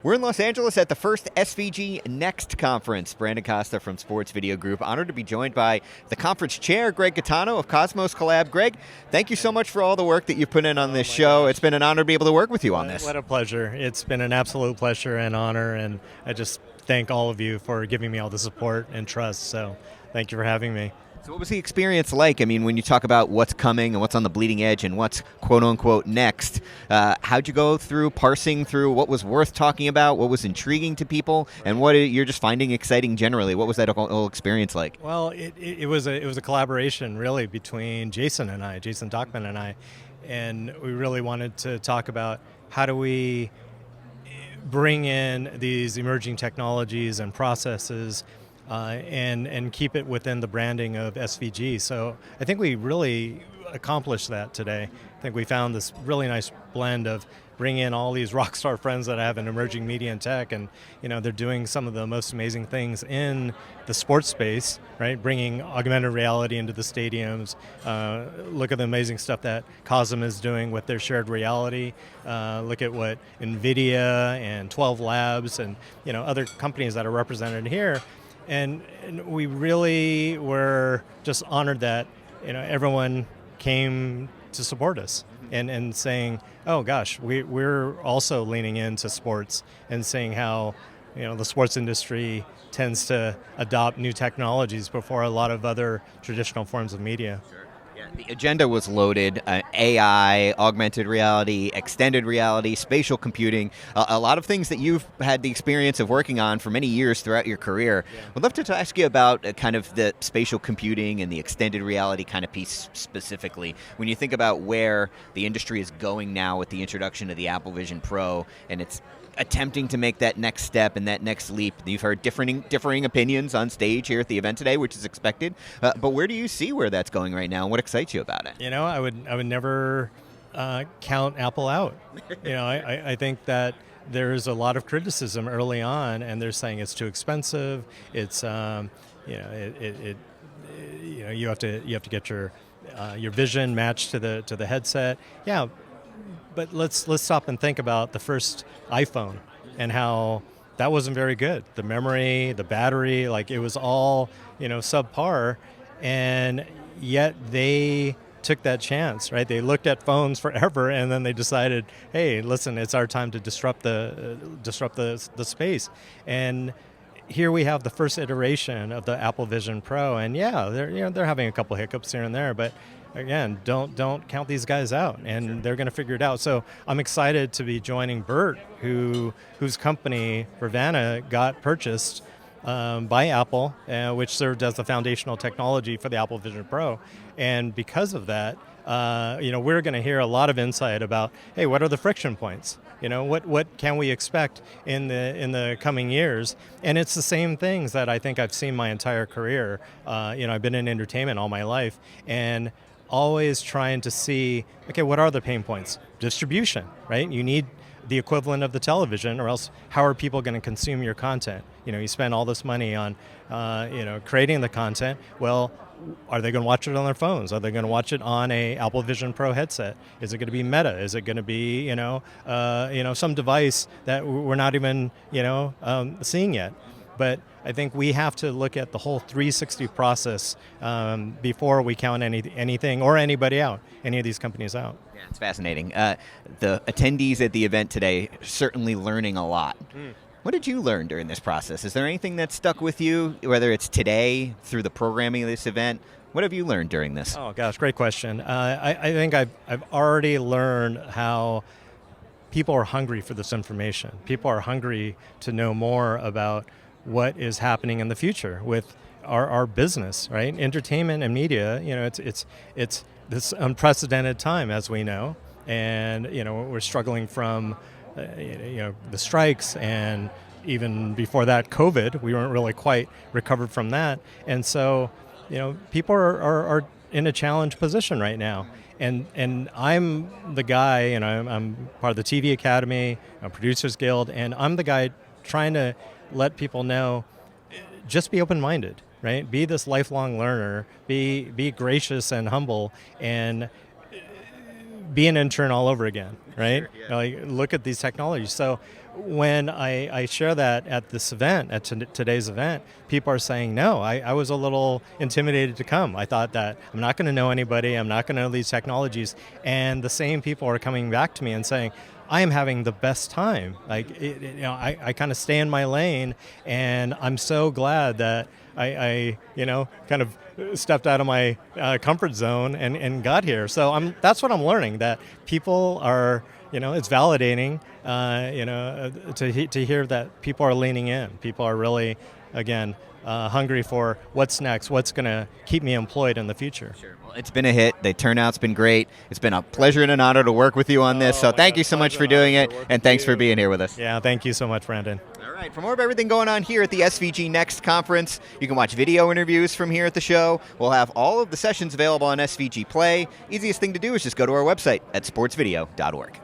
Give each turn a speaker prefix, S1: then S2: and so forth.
S1: We're in Los Angeles at the first SVG NEXT conference. Brandon Costa from Sports Video Group. Honored to be joined by the conference chair, Gregg Katano of Cosmos Collab. Greg, thank you so much for all the work that you've put in on this show.
S2: Gosh.
S1: It's been an honor to be able to work with you on this.
S2: What a pleasure. It's been an absolute pleasure and honor, and I just thank all of you for giving me all the support and trust. So thank you for having me.
S1: So what was the experience like? I mean, when you talk about what's coming and what's on the bleeding edge and what's quote-unquote next, how'd you go through parsing through what was worth talking about, what was intriguing to people, and what you're just finding exciting generally? What was that whole experience like?
S2: Well, it was a collaboration really between Jason Dockman and I, and we really wanted to talk about how do we bring in these emerging technologies and processes and keep it within the branding of SVG. So I think we really accomplished that today. I think we found this really nice blend of bringing in all these rock star friends that I have in emerging media and tech, and they're doing some of the most amazing things in the sports space, right? Bringing augmented reality into the stadiums. Look at the amazing stuff that Cosmos is doing with their shared reality. Look at what NVIDIA and 12 Labs and other companies that are represented here. And we really were just honored that everyone came to support us and saying, oh gosh, we're also leaning into sports and saying how the sports industry tends to adopt new technologies before a lot of other traditional forms of media.
S1: Sure. Yeah, the agenda was loaded. AI, augmented reality, extended reality, spatial computing, a lot of things that you've had the experience of working on for many years throughout your career. Yeah. I'd love to ask you about kind of the spatial computing and the extended reality kind of piece specifically. When you think about where the industry is going now with the introduction of the Apple Vision Pro, and it's attempting to make that next step and that next leap. You've heard differing opinions on stage here at the event today, which is expected. But where do you see where that's going right now, and what excites you about it?
S2: I would never count Apple out. I think that there's a lot of criticism early on, and they're saying it's too expensive. It's you have to get your vision matched to the headset. Yeah. But let's stop and think about the first iPhone and how that wasn't very good. The memory, the battery, it was all subpar, and yet they took that chance, right? They looked at phones forever, and then they decided, hey, listen, it's our time to disrupt the space. And here we have the first iteration of the Apple Vision Pro, and yeah, they're having a couple hiccups here and there, but again, don't count these guys out, and sure, they're going to figure it out. So I'm excited to be joining Bert, whose company Vervana got purchased by Apple, which served as the foundational technology for the Apple Vision Pro. And because of that, we're going to hear a lot of insight about, hey, what are the friction points? What can we expect in the coming years? And it's the same things that I think I've seen my entire career. I've been in entertainment all my life, and always trying to see, okay, what are the pain points? Distribution, right? You need the equivalent of the television, or else how are people going to consume your content? You spend all this money on, creating the content. Well, are they going to watch it on their phones? Are they going to watch it on a Apple Vision Pro headset? Is it going to be Meta? Is it going to be, some device that we're not even, seeing yet? But I think we have to look at the whole 360 process before we count anything or anybody out, any of these companies out.
S1: Yeah, it's fascinating. The attendees at the event today certainly learning a lot. What did you learn during this process? Is there anything that stuck with you, whether it's today, through the programming of this event? What have you learned during this?
S2: Oh, gosh, great question. I think I've already learned how people are hungry for this information. People are hungry to know more about what is happening in the future with our business, right? Entertainment and media, it's this unprecedented time, as we know, and we're struggling from the strikes, and even before that, COVID. We weren't really quite recovered from that, and so people are in a challenged position right now. And I'm the guy, I'm part of the TV Academy, Producers Guild, and I'm the guy trying to let people know, just be open-minded, right? Be this lifelong learner, be gracious and humble, and be an intern all over again, right? Sure, yeah. Look at these technologies. So when I share that at this event, at today's event, people are saying, no, I was a little intimidated to come. I thought that I'm not going to know anybody, I'm not going to know these technologies, and the same people are coming back to me and saying, I am having the best time. Like, I kind of stay in my lane, and I'm so glad that I kind of stepped out of my comfort zone and got here. So that's what I'm learning, that people are, it's validating, to hear that people are leaning in. People are really, again, hungry for what's next, what's going to keep me employed in the future.
S1: Sure. Well, it's been a hit. The turnout's been great. It's been a pleasure and an honor to work with you on this. So thank you so much for doing it, and thanks for being here with us.
S2: Yeah, thank you so much, Brandon.
S1: All right, for more of everything going on here at the SVG NEXT conference, you can watch video interviews from here at the show. We'll have all of the sessions available on SVG Play. Easiest thing to do is just go to our website at sportsvideo.org.